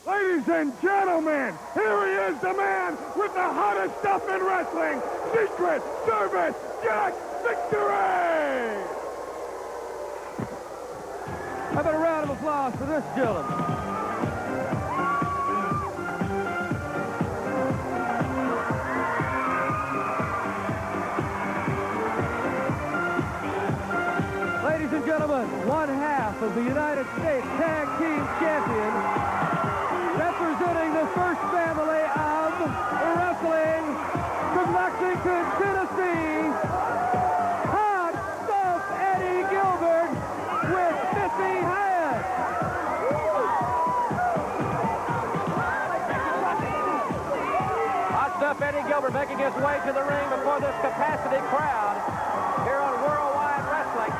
Ladies and gentlemen, here he is, the man with the hottest stuff in wrestling, Secret Service Jack Victory! How about a round of applause for this gentleman? Ladies and gentlemen, one half of the United States Tag Team Champion, representing the first family of wrestling from Lexington, Tennessee, Hot Stuff Eddie Gilbert with 50 heads. Hot Stuff Eddie Gilbert making his way to the ring before this capacity crowd here on Worldwide Wrestling.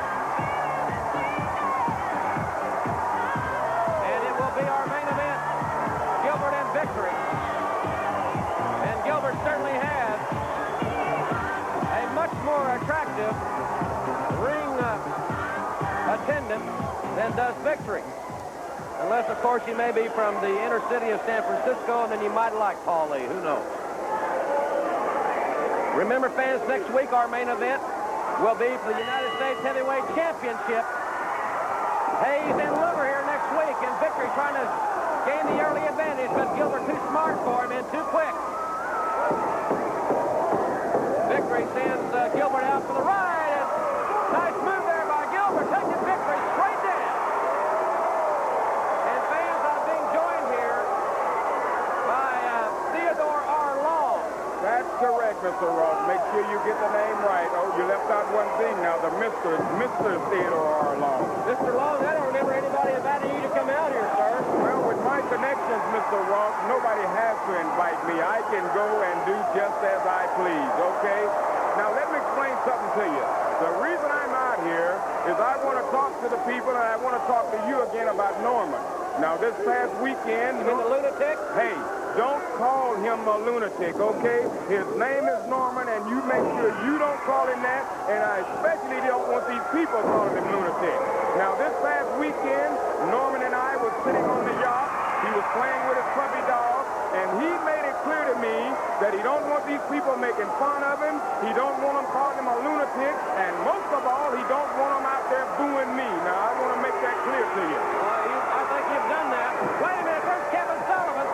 And it will be our main event, Gilbert and Victory. And Gilbert certainly has a much more attractive ring attendant than does Victory. Unless, of course, you may be from the inner city of San Francisco, and then you might like Paul Lee. Who knows? Remember, fans, next week our main event will be for the United States Heavyweight Championship. Hayes and Luger here next week, and Victory trying to gain the early advantage, but Gilbert too smart for him and too quick. Victory sends Gilbert out for the ride, and nice move there by Gilbert, taking Victory straight down. And fans, I'm being joined here by Theodore R. Long. That's correct, Mr. Ross. Make sure you get the name right. Oh, you left out one thing now. The Mr. Theodore R. Long. Mr. Long, I don't remember anybody inviting you to come out here, sir. Well, with my connections, Mr. Ross, nobody has to invite me. I can go and do just as I please, okay? Now, let me explain something to you. The reason I'm out here is I want to talk to the people, and I want to talk to you again about Norman. Now, this past weekend... You mean the lunatic? Hey, don't call him a lunatic, okay? His name is Norman, and you make sure you don't call him that, and I especially don't want these people calling him lunatic. Now, this past weekend, Norman and I were sitting on the yacht. He was playing with his puppy dog, and he made it clear to me that he don't want these people making fun of him. He don't want them calling him a lunatic, and most of all, he don't want them out there booing me. Now, I want to make that clear to you. I think you've done that. Wait a minute, there's Kevin Sullivan.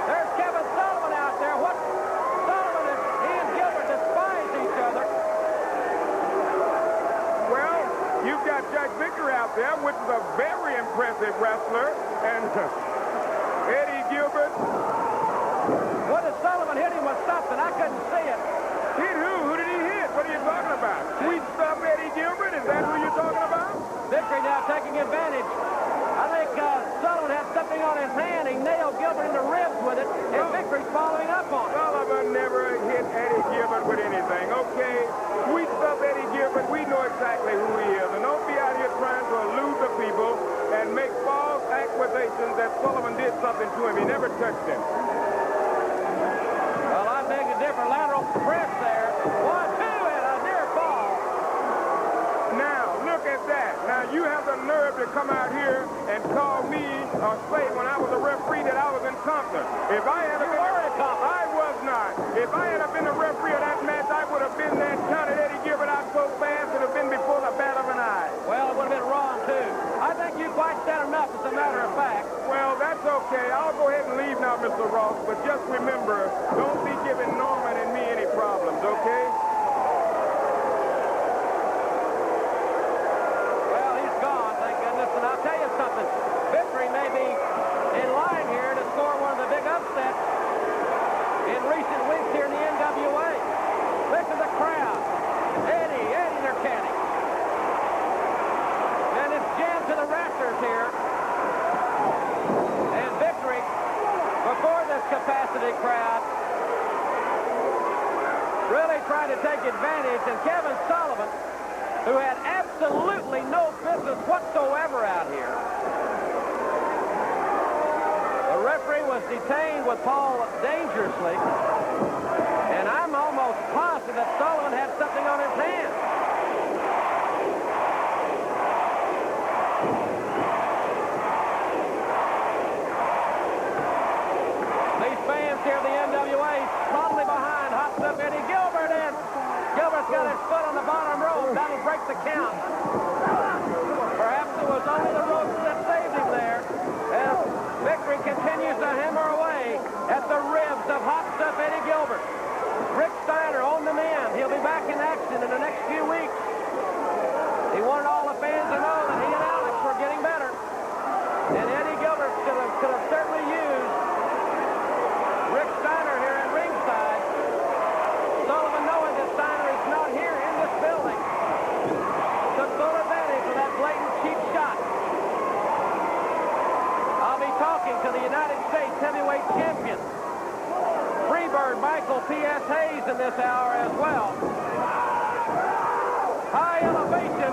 There's Kevin Sullivan out there. What? Sullivan and he and Gilbert despise each other. Well, you've got Jack Victory out there, which is a very impressive wrestler, and Eddie Gilbert. What did Sullivan hit him with something? I couldn't see it. Hit who? Who did he hit? What are you talking about? Sweet stuff Eddie Gilbert? Is that who you're talking about? Victory now taking advantage. I think Sullivan had something on his hand. He nailed Gilbert in the ribs with it, and Victory's following up on it. Sullivan never hit Eddie Gilbert with anything. Okay, sweet stuff Eddie Gilbert, we know exactly who he is. And don't be out here trying to elude the people and make false accusations that Sullivan did something to him. He never touched him. Well, I beg a different lateral press there. 1, 2, and a near fall. Now, look at that. Now, you have the nerve to come out here and call me or say when I was a referee that I was incompetent. If I had been incompetent, I was not. If I had been a referee of that match, I would have been there, counted Eddie Gilbert out so fast it would have been before the bat of an eye. Well, it would have been wrong, too. I think you quite said enough, as a matter of fact. Well, that's okay. I'll go ahead and leave now, Mr. Ross, but just remember, don't be giving Norman and me any problems, okay? Well, he's gone, thank goodness. And I'll tell you something. Victory may be in line here to score one of the big upsets in recent weeks here in the NWA. Listen to the crowd. Eddie, they're canning. And it's jammed to the rafters here. And Victory, before this capacity crowd, really trying to take advantage. And Kevin Sullivan, who had absolutely no business whatsoever out here. The referee was detained with Paul dangerously, and I'm almost positive that Sullivan had something on his hand. that'll break the count. Perhaps it was only the ropes that saved him there, as Victory continues to hammer away at the ribs of Hot Stuff Eddie Gilbert. Rick Steiner on the mend. He'll be back in action in the next few weeks. He wanted all the fans to know that he and Alex were getting better. And Eddie Gilbert could have certainly used Rick Steiner here at ringside. Sullivan, knowing that Steiner is not here in this building, took full advantage of that blatant cheap shot. I'll be talking to the United States Heavyweight Champion, Freebird Michael P.S. Hayes, in this hour as well. High elevation,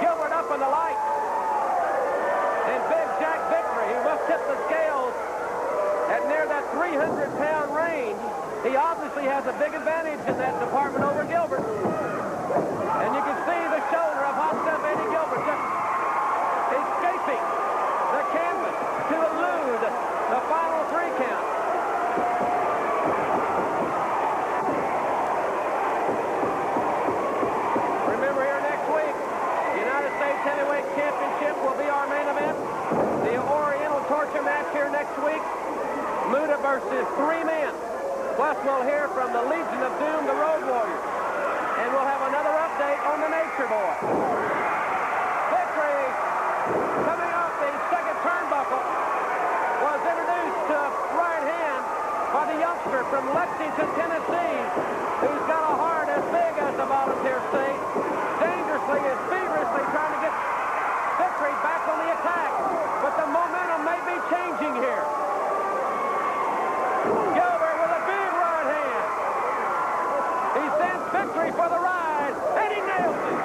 Gilbert up in the lights. And Big Jack Victory, who must tip the scales at near that 300-pound range. He obviously has a big advantage in that department over Gilbert. And you can see the shoulder of Hot Stuff Eddie Gilbert just escaping the canvas to elude the final 3 count. Remember, here next week, the United States Heavyweight Championship will be our main event. The Oriental Torture match here next week. Muta versus 3 men. Plus, we'll hear from the Legion of Doom, the Road Warriors. And we'll have another update on the Nature Boy. Victory, coming off the second turnbuckle, was introduced to right hand by the youngster from Lexington, Tennessee, who's got a heart as big as the Volunteer State. Dangerously and feverishly trying to get Victory back on the attack. But the momentum may be changing here. Gilbert with a big right hand. He sends Victory for the ride, and he nails it.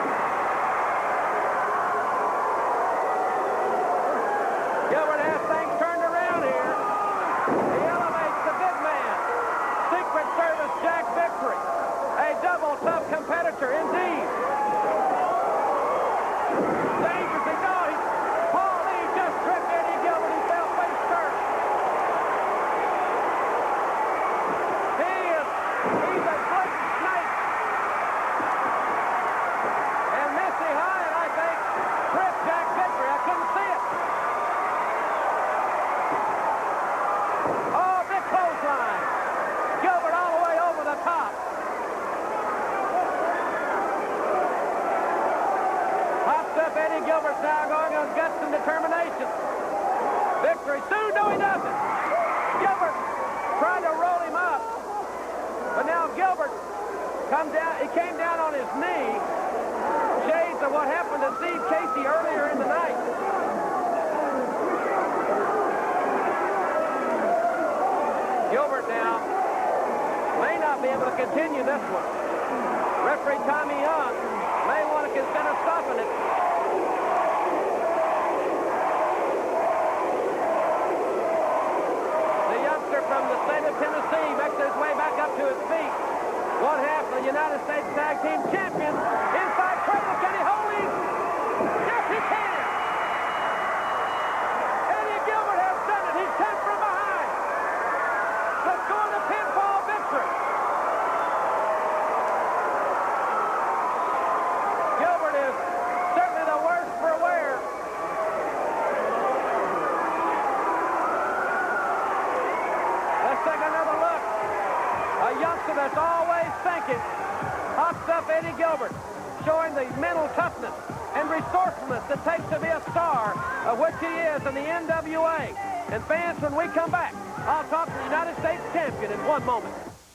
Gilbert has things turned around here. He elevates the big man. Secret Service Jack Victory. A double tough competitor indeed. Dangerously, no, Paul Lee just tripped Eddie Gilbert. He fell face first. He's a blatant snake. And Missy Hyatt, I think, tripped Jack Victory. I couldn't see it. Oh, big clothesline. Gilbert all the way over the top. Pops up Eddie Gilbert's now going on guts and determination. Victory soon, no, he doesn't. Gilbert trying to roll him up. But now Gilbert he came down on his knee. Shades of what happened to Steve Casey earlier in the night. Gilbert now may not be able to continue this one. Referee Tommy Young may want to consider stopping it. The youngster from the state of Tennessee makes his way back up to his feet. One half of the United States Tag Team Champions. Inside trouble. Can he hold him? Yes, he can. Eddie Gilbert has done it. He's come from behind. Let's go on to pinfall victory. Gilbert is certainly the worst for wear. Let's take another look. A youngster that's always thinking. Hot Stuff Eddie Gilbert, showing the mental toughness and resourcefulness it takes to be a star, of which he is in the NWA. And fans, when we come back, I'll talk to the United States champion in 1 moment.